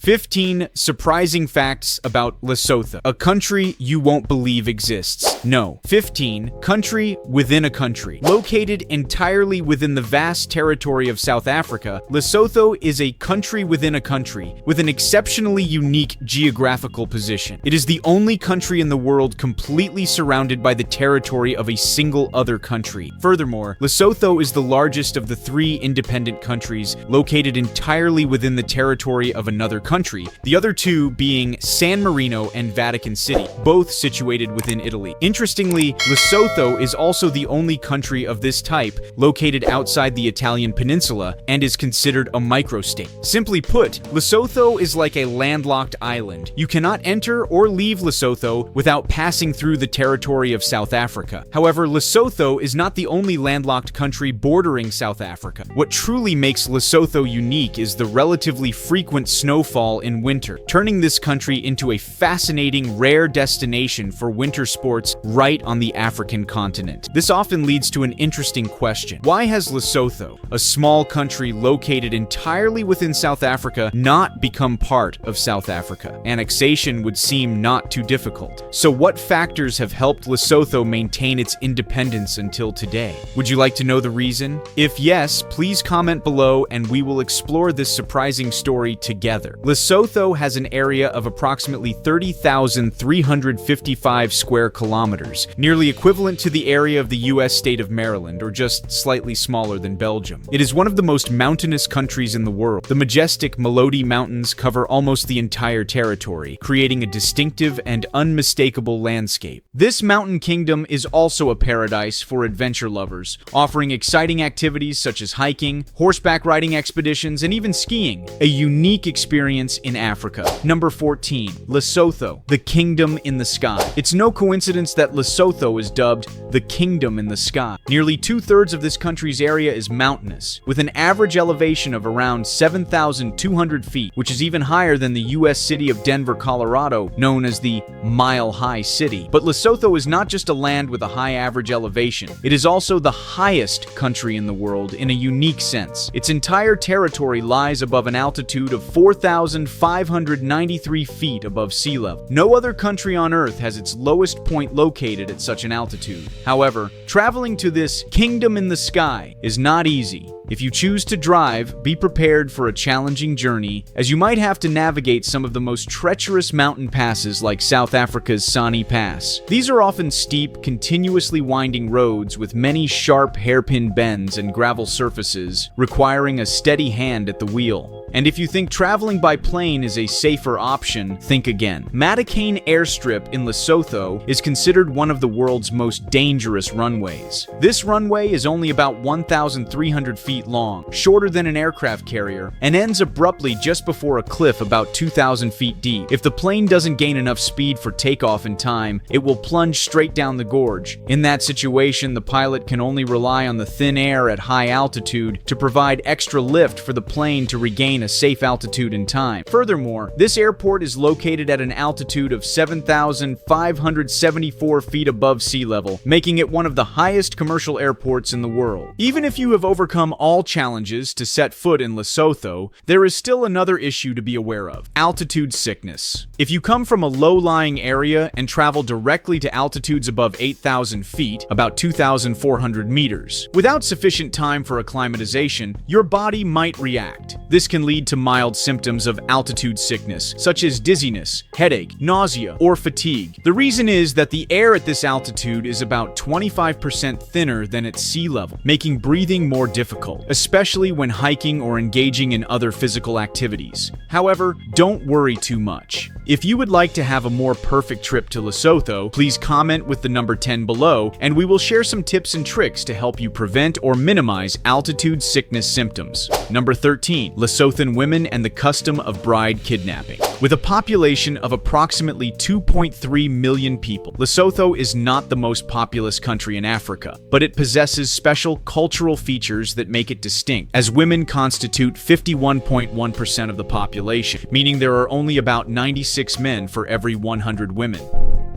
15 surprising facts about Lesotho, a country you won't believe exists. No. 15 country within a country. Located entirely within the vast territory of South Africa, Lesotho is a country within a country with an exceptionally unique geographical position. It is the only country in the world completely surrounded by the territory of a single other country. Furthermore, Lesotho is the largest of the 3 independent countries located entirely within the territory of another country, the other 2 being San Marino and Vatican City, both situated within Italy. Interestingly, Lesotho is also the only country of this type located outside the Italian peninsula and is considered a microstate. Simply put, Lesotho is like a landlocked island. You cannot enter or leave Lesotho without passing through the territory of South Africa. However, Lesotho is not the only landlocked country bordering South Africa. What truly makes Lesotho unique is the relatively frequent snowfall in winter, turning this country into a fascinating, rare destination for winter sports right on the African continent. This often leads to an interesting question. Why has Lesotho, a small country located entirely within South Africa, not become part of South Africa? Annexation would seem not too difficult. So what factors have helped Lesotho maintain its independence until today? Would you like to know the reason? If yes, please comment below and we will explore this surprising story together. Lesotho has an area of approximately 30,355 square kilometers, nearly equivalent to the area of the US state of Maryland, or just slightly smaller than Belgium. It is one of the most mountainous countries in the world. The majestic Maloti Mountains cover almost the entire territory, creating a distinctive and unmistakable landscape. This mountain kingdom is also a paradise for adventure lovers, offering exciting activities such as hiking, horseback riding expeditions, and even skiing, a unique experience in Africa. Number 14. Lesotho, the Kingdom in the Sky. It's no coincidence that Lesotho is dubbed the Kingdom in the Sky. Nearly 2/3 of this country's area is mountainous, with an average elevation of around 7,200 feet, which is even higher than the US city of Denver, Colorado, known as the Mile High City. But Lesotho is not just a land with a high average elevation. It is also the highest country in the world in a unique sense. Its entire territory lies above an altitude of 4,593 feet above sea level. No other country on Earth has its lowest point located at such an altitude. However, traveling to this Kingdom in the Sky is not easy. If you choose to drive, be prepared for a challenging journey, as you might have to navigate some of the most treacherous mountain passes like South Africa's Sani Pass. These are often steep, continuously winding roads with many sharp hairpin bends and gravel surfaces, requiring a steady hand at the wheel. And if you think traveling by plane is a safer option, think again. Matikane Airstrip in Lesotho is considered one of the world's most dangerous runways. This runway is only about 1,300 feet long, shorter than an aircraft carrier, and ends abruptly just before a cliff about 2,000 feet deep. If the plane doesn't gain enough speed for takeoff in time, it will plunge straight down the gorge. In that situation, the pilot can only rely on the thin air at high altitude to provide extra lift for the plane to regain a safe altitude in time. Furthermore, this airport is located at an altitude of 7,574 feet above sea level, making it one of the highest commercial airports in the world. Even if you have overcome all challenges to set foot in Lesotho, there is still another issue to be aware of: altitude sickness. If you come from a low-lying area and travel directly to altitudes above 8,000 feet, about 2,400 meters, without sufficient time for acclimatization, your body might react. This can lead to mild symptoms of altitude sickness, such as dizziness, headache, nausea, or fatigue. The reason is that the air at this altitude is about 25% thinner than at sea level, making breathing more difficult, especially when hiking or engaging in other physical activities. However, don't worry too much. If you would like to have a more perfect trip to Lesotho, please comment with the number 10 below, and we will share some tips and tricks to help you prevent or minimize altitude sickness symptoms. Number 13. Lesotho Women and the custom of bride kidnapping. With a population of approximately 2.3 million people, Lesotho is not the most populous country in Africa, but it possesses special cultural features that make it distinct, as women constitute 51.1% of the population, meaning there are only about 96 men for every 100 women.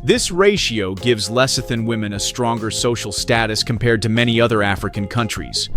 This ratio gives Lesotho women a stronger social status compared to many other African countries.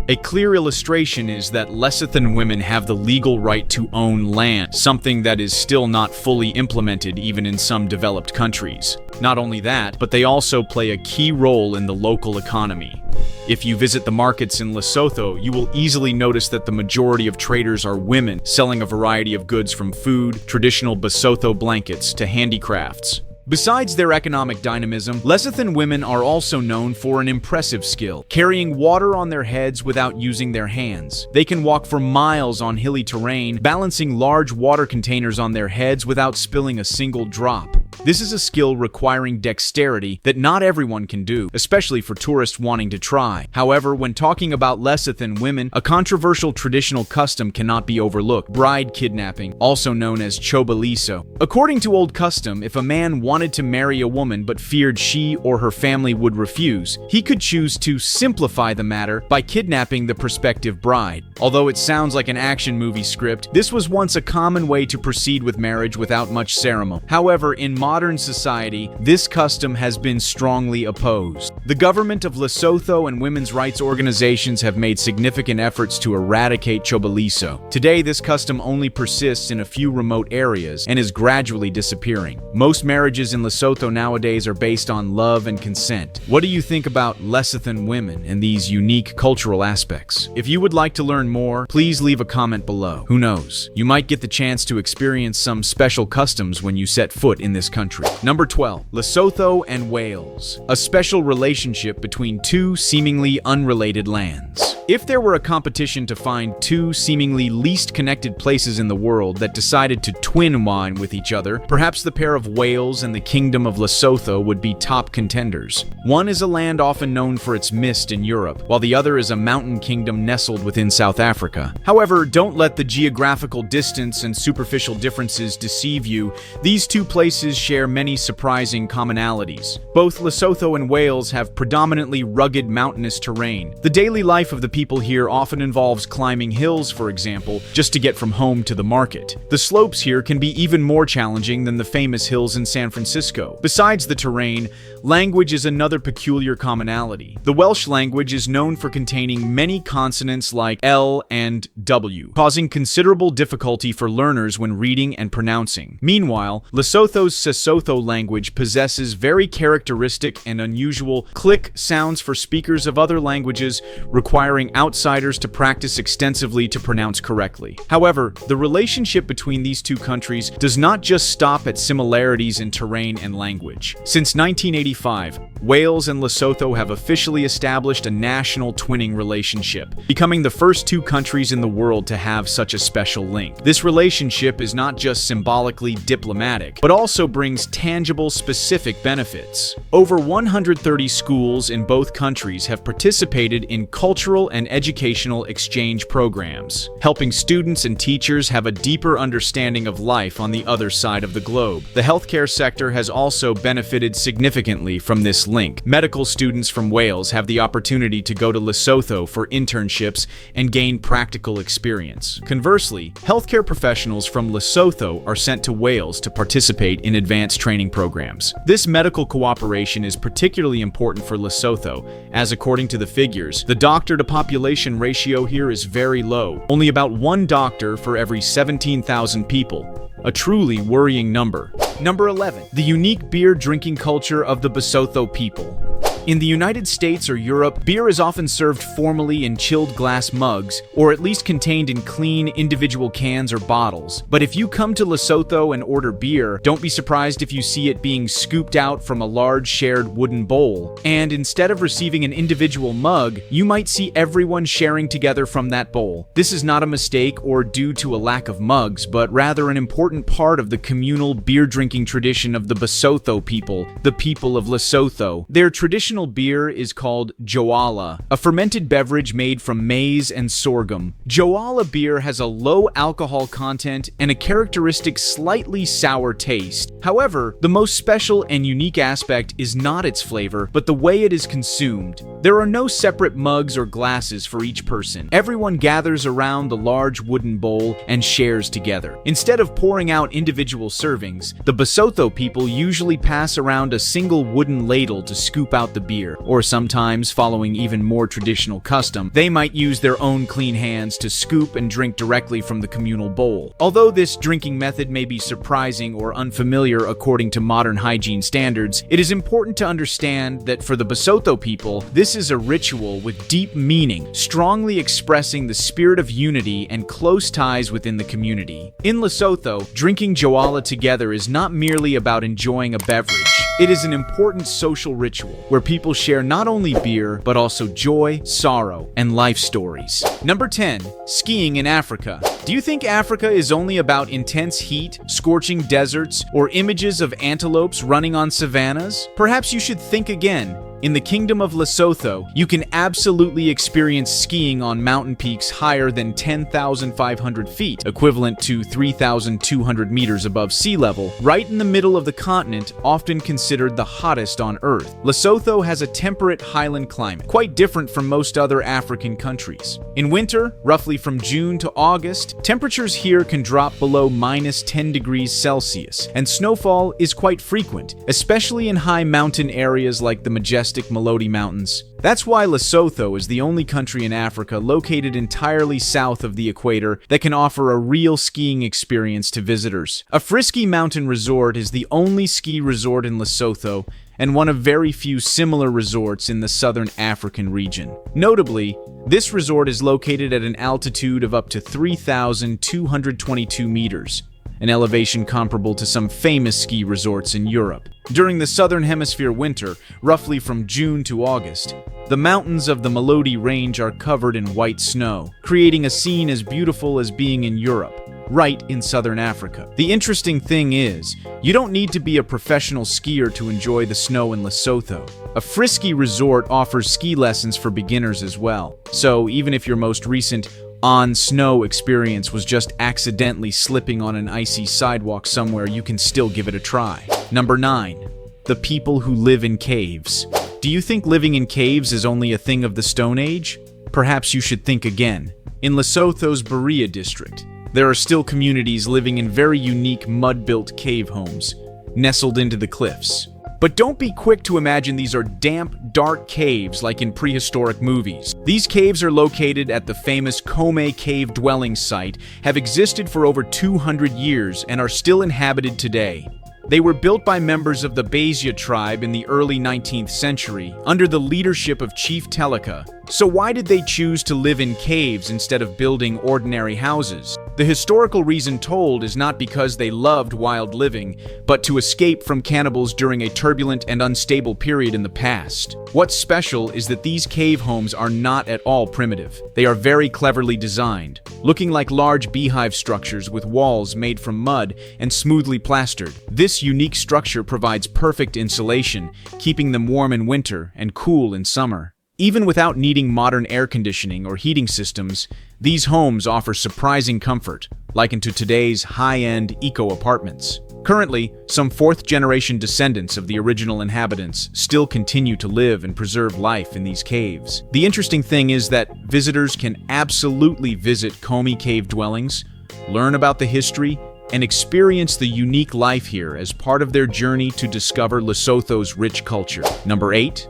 A clear illustration is that Lesotho women have the legal right to own land, something that is still not fully implemented even in some developed countries. Not only that, but they also play a key role in the local economy. If you visit the markets in Lesotho, you will easily notice that the majority of traders are women, selling a variety of goods from food, traditional Basoto blankets, to handicrafts. Besides their economic dynamism, Lesotho women are also known for an impressive skill, carrying water on their heads without using their hands. They can walk for miles on hilly terrain, balancing large water containers on their heads without spilling a single drop. This is a skill requiring dexterity that not everyone can do, especially for tourists wanting to try. However, when talking about Lesotho women, a controversial traditional custom cannot be overlooked: bride kidnapping, also known as chobaliso. According to old custom, if a man wanted to marry a woman but feared she or her family would refuse, he could choose to simplify the matter by kidnapping the prospective bride. Although it sounds like an action movie script, this was once a common way to proceed with marriage without much ceremony. However, in modern society, this custom has been strongly opposed. The government of Lesotho and women's rights organizations have made significant efforts to eradicate chobaliso. Today, this custom only persists in a few remote areas and is gradually disappearing. Most marriages in Lesotho nowadays are based on love and consent. What do you think about Lesotho women and these unique cultural aspects? If you would like to learn more, please leave a comment below. Who knows, you might get the chance to experience some special customs when you set foot in this country. Number 12. Lesotho and Wales. A special relationship between two seemingly unrelated lands. If there were a competition to find two seemingly least connected places in the world that decided to twin wine with each other, perhaps the pair of Wales and the Kingdom of Lesotho would be top contenders. One is a land often known for its mist in Europe, while the other is a mountain kingdom nestled within South Africa. However, don't let the geographical distance and superficial differences deceive you. These two places share many surprising commonalities. Both Lesotho and Wales have predominantly rugged mountainous terrain. The daily life of the people here often involves climbing hills, for example, just to get from home to the market. The slopes here can be even more challenging than the famous hills in San Francisco. Besides the terrain, language is another peculiar commonality. The Welsh language is known for containing many consonants like L and W, causing considerable difficulty for learners when reading and pronouncing. Meanwhile, Lesotho's Sesotho language possesses very characteristic and unusual click sounds for speakers of other languages, requiring outsiders to practice extensively to pronounce correctly. However, the relationship between these two countries does not just stop at similarities in terrain and language. Since 1985, Wales and Lesotho have officially established a national twinning relationship, becoming the first two countries in the world to have such a special link. This relationship is not just symbolically diplomatic, but also brings tangible, specific benefits. Over 130 schools in both countries have participated in cultural and educational exchange programs, helping students and teachers have a deeper understanding of life on the other side of the globe. The healthcare sector has also benefited significantly from this link. Medical students from Wales have the opportunity to go to Lesotho for internships and gain practical experience. Conversely, healthcare professionals from Lesotho are sent to Wales to participate in advanced training programs. This medical cooperation is particularly important for Lesotho, as according to the figures, the doctor-to-population ratio here is very low, only about one doctor for every 17,000 people. A truly worrying number. Number 11. The unique beer drinking culture of the Basoto people. In the United States or Europe, beer is often served formally in chilled glass mugs, or at least contained in clean, individual cans or bottles. But if you come to Lesotho and order beer, don't be surprised if you see it being scooped out from a large shared wooden bowl. And instead of receiving an individual mug, you might see everyone sharing together from that bowl. This is not a mistake or due to a lack of mugs, but rather an important part of the communal beer drinking tradition of the Basoto people, the people of Lesotho. Their traditional beer is called joala, a fermented beverage made from maize and sorghum. Joala beer has a low alcohol content and a characteristic slightly sour taste. However, the most special and unique aspect is not its flavor, but the way it is consumed. There are no separate mugs or glasses for each person. Everyone gathers around the large wooden bowl and shares together. Instead of pouring out individual servings, the Basoto people usually pass around a single wooden ladle to scoop out the beer, or sometimes, following even more traditional custom, they might use their own clean hands to scoop and drink directly from the communal bowl. Although this drinking method may be surprising or unfamiliar according to modern hygiene standards, it is important to understand that for the Basoto people, this is a ritual with deep meaning, strongly expressing the spirit of unity and close ties within the community. In Lesotho, drinking Jwala together is not merely about enjoying a beverage. It is an important social ritual where people share not only beer, but also joy, sorrow, and life stories. Number 10. Skiing in Africa. Do you think Africa is only about intense heat, scorching deserts, or images of antelopes running on savannas? Perhaps you should think again. In the Kingdom of Lesotho, you can absolutely experience skiing on mountain peaks higher than 10,500 feet, equivalent to 3,200 meters above sea level, right in the middle of the continent, often considered the hottest on Earth. Lesotho has a temperate highland climate, quite different from most other African countries. In winter, roughly from June to August, temperatures here can drop below -10 degrees Celsius, and snowfall is quite frequent, especially in high mountain areas like the majestic Maloti Mountains. That's why Lesotho is the only country in Africa located entirely south of the equator that can offer a real skiing experience to visitors. A frisky mountain resort is the only ski resort in Lesotho and one of very few similar resorts in the southern African region. Notably, this resort is located at an altitude of up to 3,222 meters, an elevation comparable to some famous ski resorts in Europe. During the Southern Hemisphere winter, roughly from June to August, the mountains of the Maloti Range are covered in white snow, creating a scene as beautiful as being in Europe, right in southern Africa. The interesting thing is, you don't need to be a professional skier to enjoy the snow in Lesotho. A frisky resort offers ski lessons for beginners as well, so even if your most recent on-snow experience was just accidentally slipping on an icy sidewalk somewhere, you can still give it a try. Number 9. The people who live in caves. Do you think living in caves is only a thing of the Stone Age? Perhaps you should think again. In Lesotho's Marijia district, there are still communities living in very unique mud-built cave homes, nestled into the cliffs. But don't be quick to imagine these are damp, dark caves like in prehistoric movies. These caves are located at the famous Kome cave dwelling site, have existed for over 200 years, and are still inhabited today. They were built by members of the Basoto tribe in the early 19th century, under the leadership of Chief Teleka. So why did they choose to live in caves instead of building ordinary houses? The historical reason told is not because they loved wild living, but to escape from cannibals during a turbulent and unstable period in the past. What's special is that these cave homes are not at all primitive. They are very cleverly designed, looking like large beehive structures with walls made from mud and smoothly plastered. This unique structure provides perfect insulation, keeping them warm in winter and cool in summer. Even without needing modern air conditioning or heating systems, these homes offer surprising comfort, likened to today's high-end eco-apartments. Currently, some fourth-generation descendants of the original inhabitants still continue to live and preserve life in these caves. The interesting thing is that visitors can absolutely visit Kome cave dwellings, learn about the history, and experience the unique life here as part of their journey to discover Lesotho's rich culture. Number 8.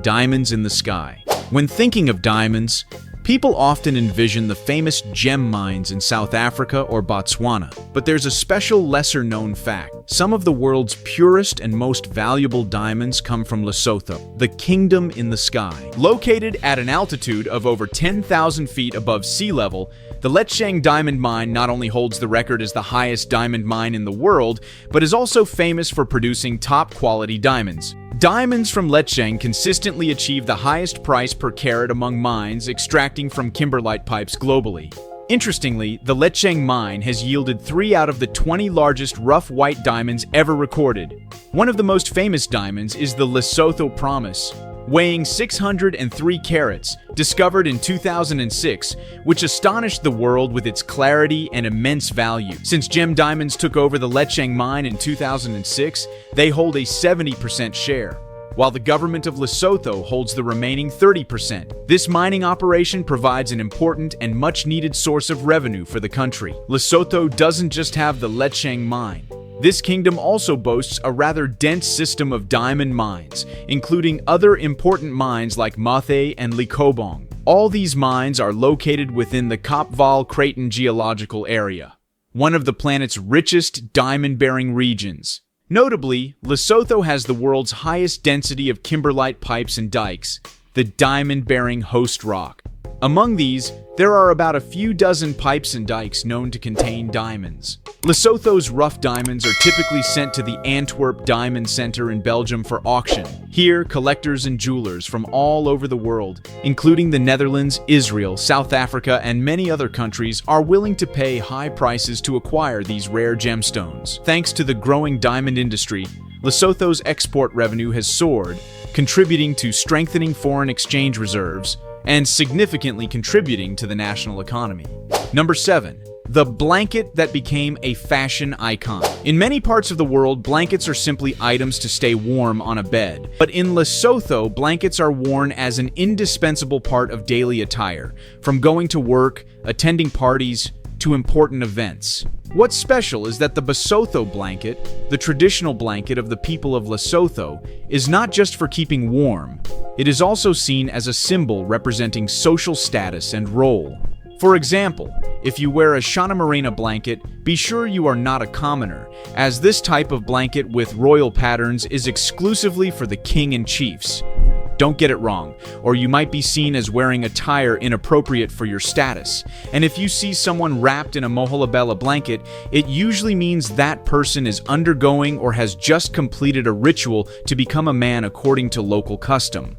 Diamonds in the sky. When thinking of diamonds, people often envision the famous gem mines in South Africa or Botswana. But there's a special lesser-known fact. Some of the world's purest and most valuable diamonds come from Lesotho, the Kingdom in the sky. Located at an altitude of over 10,000 feet above sea level, the Letsheng diamond mine not only holds the record as the highest diamond mine in the world, but is also famous for producing top-quality diamonds. Diamonds from Letsheng consistently achieve the highest price per carat among mines extracting from kimberlite pipes globally. Interestingly, the Letsheng mine has yielded 3 out of the 20 largest rough white diamonds ever recorded. One of the most famous diamonds is the Lesotho Promise, weighing 603 carats, discovered in 2006, which astonished the world with its clarity and immense value. Since Gem Diamonds took over the Letsheng mine in 2006, they hold a 70% share, while the government of Lesotho holds the remaining 30%. This mining operation provides an important and much-needed source of revenue for the country. Lesotho doesn't just have the Letsheng mine. This kingdom also boasts a rather dense system of diamond mines, including other important mines like Mathe and Likobong. All these mines are located within the Kapval-Creighton geological area, one of the planet's richest diamond-bearing regions. Notably, Lesotho has the world's highest density of kimberlite pipes and dikes, the diamond-bearing host rock. Among these, there are about a few dozen pipes and dikes known to contain diamonds. Lesotho's rough diamonds are typically sent to the Antwerp Diamond Center in Belgium for auction. Here, collectors and jewelers from all over the world, including the Netherlands, Israel, South Africa, and many other countries, are willing to pay high prices to acquire these rare gemstones. Thanks to the growing diamond industry, Lesotho's export revenue has soared, contributing to strengthening foreign exchange reserves and significantly contributing to the national economy. Number 7. The blanket that became a fashion icon. In many parts of the world, blankets are simply items to stay warm on a bed. But in Lesotho, blankets are worn as an indispensable part of daily attire, from going to work, attending parties, to important events. What's special is that the Basoto blanket, the traditional blanket of the people of Lesotho, is not just for keeping warm. It is also seen as a symbol representing social status and role. For example, if you wear a Shana Morena blanket, be sure you are not a commoner, as this type of blanket with royal patterns is exclusively for the king and chiefs. Don't get it wrong, or you might be seen as wearing attire inappropriate for your status. And if you see someone wrapped in a Moholabella blanket, it usually means that person is undergoing or has just completed a ritual to become a man according to local custom.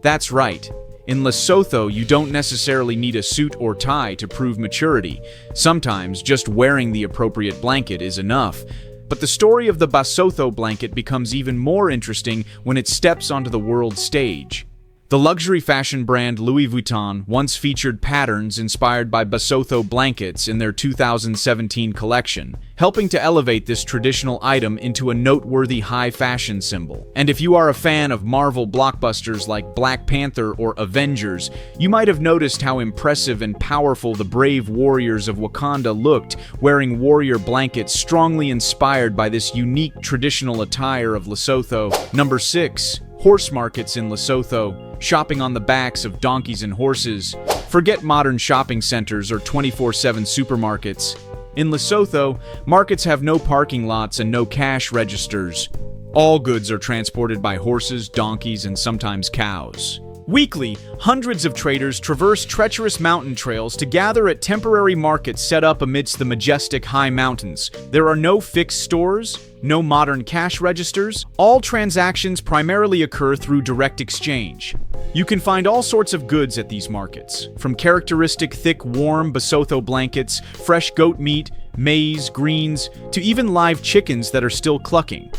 That's right. In Lesotho, you don't necessarily need a suit or tie to prove maturity. Sometimes just wearing the appropriate blanket is enough. But the story of the Basoto blanket becomes even more interesting when it steps onto the world stage. The luxury fashion brand Louis Vuitton once featured patterns inspired by Basoto blankets in their 2017 collection, helping to elevate this traditional item into a noteworthy high fashion symbol. And if you are a fan of Marvel blockbusters like Black Panther or Avengers, you might have noticed how impressive and powerful the brave warriors of Wakanda looked, wearing warrior blankets strongly inspired by this unique traditional attire of Lesotho. Number 6. Horse markets in Lesotho, shopping on the backs of donkeys and horses. Forget modern shopping centers or 24/7 supermarkets. In Lesotho, markets have no parking lots and no cash registers. All goods are transported by horses, donkeys, and sometimes cows. Weekly, hundreds of traders traverse treacherous mountain trails to gather at temporary markets set up amidst the majestic high mountains. There are no fixed stores, no modern cash registers. All transactions primarily occur through direct exchange. You can find all sorts of goods at these markets, from characteristic thick, warm Basoto blankets, fresh goat meat, maize, greens, to even live chickens that are still clucking.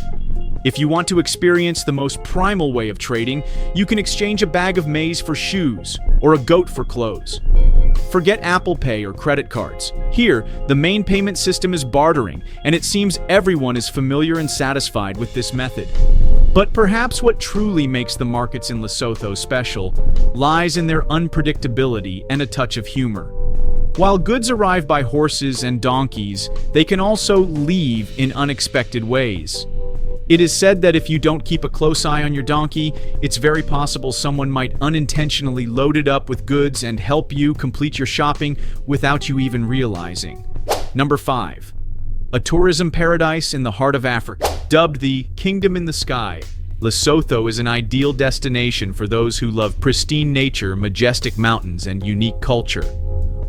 If you want to experience the most primal way of trading, you can exchange a bag of maize for shoes, or a goat for clothes. Forget Apple Pay or credit cards. Here, the main payment system is bartering, and it seems everyone is familiar and satisfied with this method. But perhaps what truly makes the markets in Lesotho special lies in their unpredictability and a touch of humor. While goods arrive by horses and donkeys, they can also leave in unexpected ways. It is said that if you don't keep a close eye on your donkey, it's very possible someone might unintentionally load it up with goods and help you complete your shopping without you even realizing. Number 5. A tourism paradise in the heart of Africa. Dubbed the Kingdom in the Sky, Lesotho is an ideal destination for those who love pristine nature, majestic mountains, and unique culture.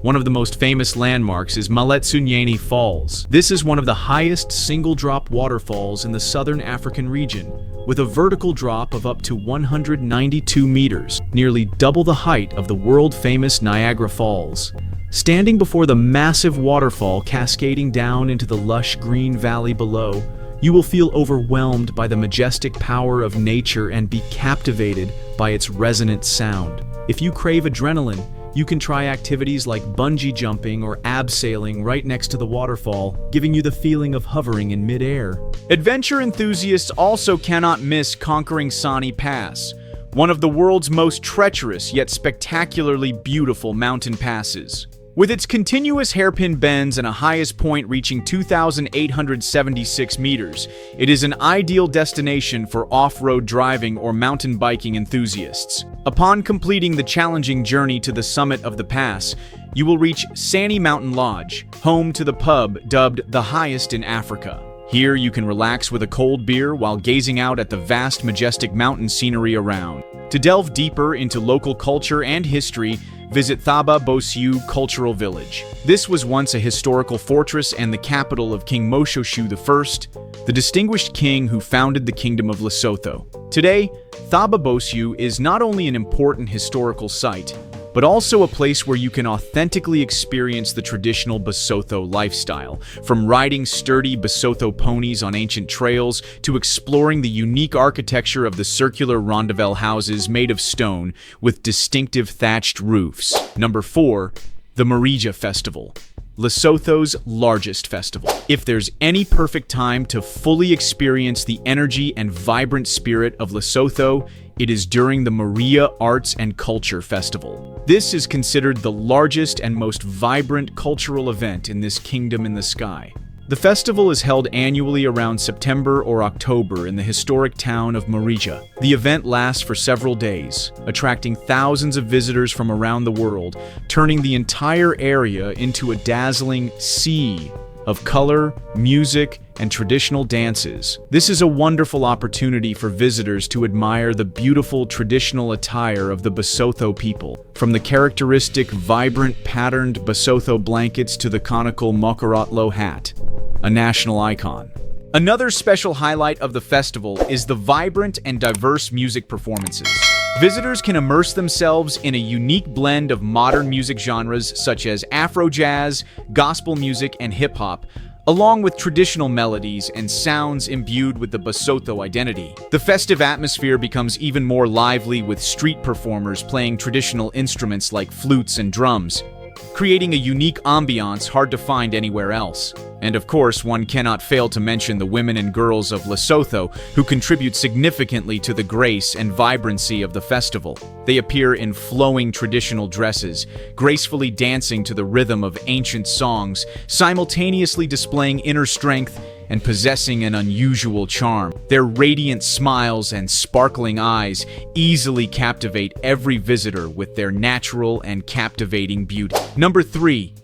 One of the most famous landmarks is Maloti-Drakensberg Falls. This is one of the highest single-drop waterfalls in the southern African region, with a vertical drop of up to 192 meters, nearly double the height of the world-famous Niagara Falls. Standing before the massive waterfall cascading down into the lush green valley below, you will feel overwhelmed by the majestic power of nature and be captivated by its resonant sound. If you crave adrenaline, you can try activities like bungee jumping or abseiling right next to the waterfall, giving you the feeling of hovering in midair. Adventure enthusiasts also cannot miss conquering Sani Pass, one of the world's most treacherous yet spectacularly beautiful mountain passes. With its continuous hairpin bends and a highest point reaching 2,876 meters, it is an ideal destination for off-road driving or mountain biking enthusiasts. Upon completing the challenging journey to the summit of the pass, you will reach Sani Mountain Lodge, home to the pub dubbed the highest in Africa. Here you can relax with a cold beer while gazing out at the vast, majestic mountain scenery around. To delve deeper into local culture and history, visit Thaba Bosiu Cultural Village. This was once a historical fortress and the capital of King Moshoeshoe I, the distinguished king who founded the Kingdom of Lesotho. Today, Thaba Bosiu is not only an important historical site, but also a place where you can authentically experience the traditional Basoto lifestyle, from riding sturdy Basoto ponies on ancient trails to exploring the unique architecture of the circular rondavel houses made of stone with distinctive thatched roofs. Number 4. The Marijia Festival, Lesotho's largest festival. If there's any perfect time to fully experience the energy and vibrant spirit of Lesotho, it is during the Marijia Arts and Culture Festival. This is considered the largest and most vibrant cultural event in this kingdom in the sky. The festival is held annually around September or October in the historic town of Marijia. The event lasts for several days, attracting thousands of visitors from around the world, turning the entire area into a dazzling sea of color, music, and traditional dances. This is a wonderful opportunity for visitors to admire the beautiful traditional attire of the Basoto people, from the characteristic vibrant patterned Basoto blankets to the conical Mokorotlo hat, a national icon. Another special highlight of the festival is the vibrant and diverse music performances. Visitors can immerse themselves in a unique blend of modern music genres such as Afro jazz, gospel music, and hip-hop, along with traditional melodies and sounds imbued with the Basoto identity. The festive atmosphere becomes even more lively with street performers playing traditional instruments like flutes and drums, creating a unique ambiance hard to find anywhere else. And of course, one cannot fail to mention the women and girls of Lesotho, who contribute significantly to the grace and vibrancy of the festival. They appear in flowing traditional dresses, gracefully dancing to the rhythm of ancient songs, simultaneously displaying inner strength and possessing an unusual charm. Their radiant smiles and sparkling eyes easily captivate every visitor with their natural and captivating beauty. Number 3.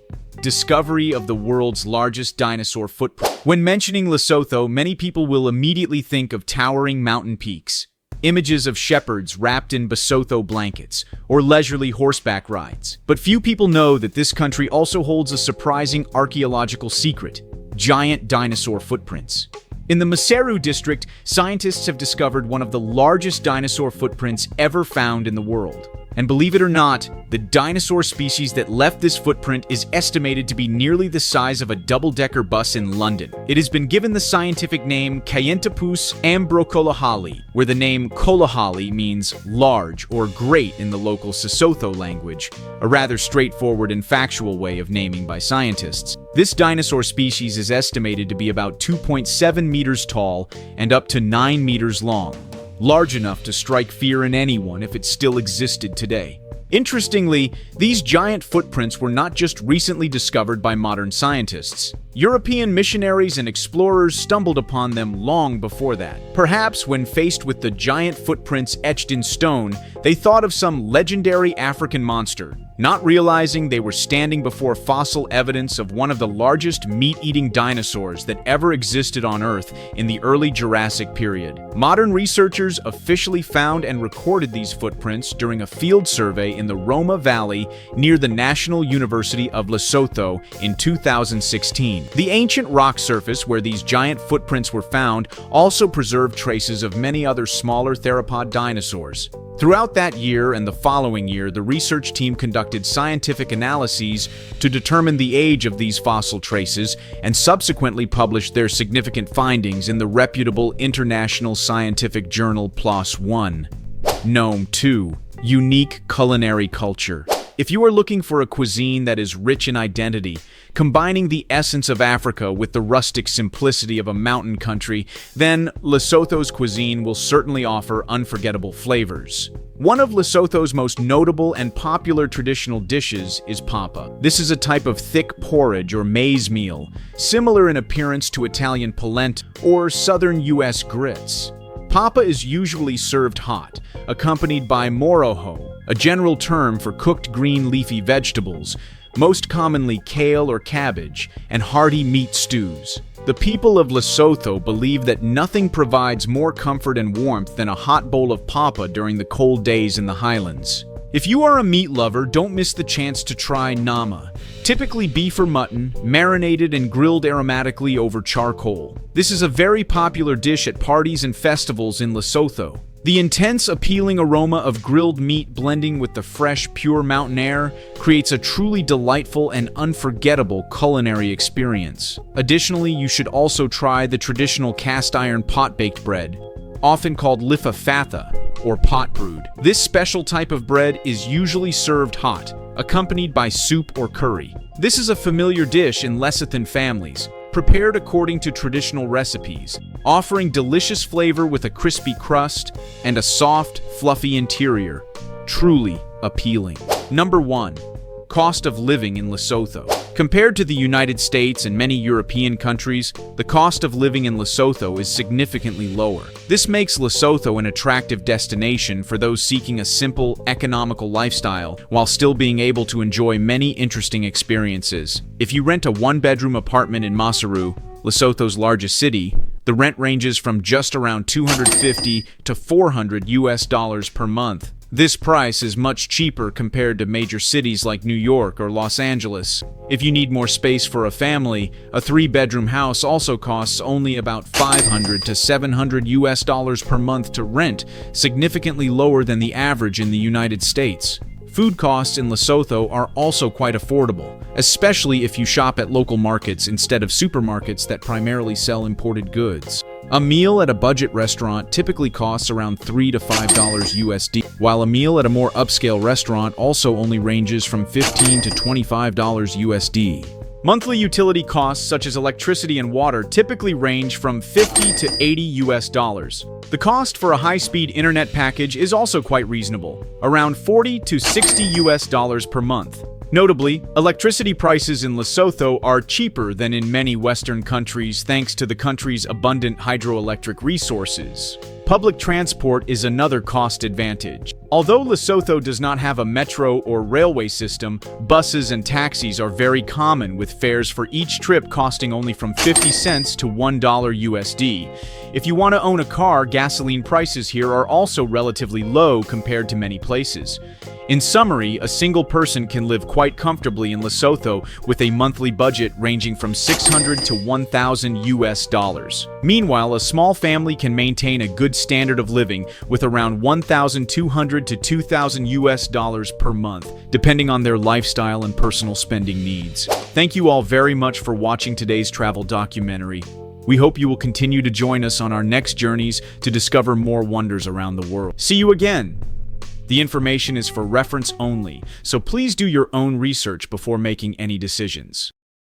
Discovery of the world's largest dinosaur footprint. When mentioning Lesotho, many people will immediately think of towering mountain peaks, images of shepherds wrapped in Basoto blankets, or leisurely horseback rides. But few people know that this country also holds a surprising archaeological secret: giant dinosaur footprints. In the Maseru district, scientists have discovered one of the largest dinosaur footprints ever found in the world. And believe it or not, the dinosaur species that left this footprint is estimated to be nearly the size of a double-decker bus in London. It has been given the scientific name Kayentopus ambrocolahali, where the name Kolahali means large or great in the local Sesotho language, a rather straightforward and factual way of naming by scientists. This dinosaur species is estimated to be about 2.7 meters tall and up to 9 meters long, large enough to strike fear in anyone if it still existed today. Interestingly, these giant footprints were not just recently discovered by modern scientists. European missionaries and explorers stumbled upon them long before that. Perhaps when faced with the giant footprints etched in stone, they thought of some legendary African monster, not realizing they were standing before fossil evidence of one of the largest meat-eating dinosaurs that ever existed on Earth in the early Jurassic period. Modern researchers officially found and recorded these footprints during a field survey in the Roma Valley near the National University of Lesotho in 2016. The ancient rock surface where these giant footprints were found also preserved traces of many other smaller theropod dinosaurs. Throughout that year and the following year, the research team conducted scientific analyses to determine the age of these fossil traces and subsequently published their significant findings in the reputable international scientific journal PLOS ONE. Gnome 2. Unique culinary culture. If you are looking for a cuisine that is rich in identity, combining the essence of Africa with the rustic simplicity of a mountain country, then Lesotho's cuisine will certainly offer unforgettable flavors. One of Lesotho's most notable and popular traditional dishes is papa. This is a type of thick porridge or maize meal, similar in appearance to Italian polenta or southern U.S. grits. Papa is usually served hot, accompanied by moroho, a general term for cooked green leafy vegetables, most commonly kale or cabbage, and hearty meat stews. The people of Lesotho believe that nothing provides more comfort and warmth than a hot bowl of papa during the cold days in the highlands. If you are a meat lover, don't miss the chance to try nama, typically beef or mutton, marinated and grilled aromatically over charcoal. This is a very popular dish at parties and festivals in Lesotho. The intense, appealing aroma of grilled meat blending with the fresh, pure mountain air creates a truly delightful and unforgettable culinary experience. Additionally, you should also try the traditional cast-iron pot-baked bread, often called lifafatha, or pot brewed. This special type of bread is usually served hot, accompanied by soup or curry. This is a familiar dish in Lesotho families, prepared according to traditional recipes, offering delicious flavor with a crispy crust and a soft, fluffy interior. Truly appealing. Number 1. Cost of living in Lesotho. Compared to the United States and many European countries, the cost of living in Lesotho is significantly lower. This makes Lesotho an attractive destination for those seeking a simple, economical lifestyle while still being able to enjoy many interesting experiences. If you rent a one-bedroom apartment in Maseru, Lesotho's largest city, the rent ranges from just around $250 to $400 per month. This price is much cheaper compared to major cities like New York or Los Angeles. If you need more space for a family, a 3-bedroom house also costs only about $500 to $700 per month to rent, significantly lower than the average in the United States. Food costs in Lesotho are also quite affordable, especially if you shop at local markets instead of supermarkets that primarily sell imported goods. A meal at a budget restaurant typically costs around $3 to $5 USD, while a meal at a more upscale restaurant also only ranges from $15 to $25 USD. Monthly utility costs such as electricity and water typically range from $50 to $80. The cost for a high-speed internet package is also quite reasonable, around $40 to $60 per month. Notably, electricity prices in Lesotho are cheaper than in many Western countries thanks to the country's abundant hydroelectric resources. Public transport is another cost advantage. Although Lesotho does not have a metro or railway system, buses and taxis are very common, with fares for each trip costing only from 50 cents to $1 USD. If you want to own a car, gasoline prices here are also relatively low compared to many places. In summary, a single person can live quite comfortably in Lesotho with a monthly budget ranging from $600 to $1,000. Meanwhile, a small family can maintain a good standard of living with around $1,200 to $2,000 per month, depending on their lifestyle and personal spending needs. Thank you all very much for watching today's travel documentary. We hope you will continue to join us on our next journeys to discover more wonders around the world. See you again! The information is for reference only, so please do your own research before making any decisions.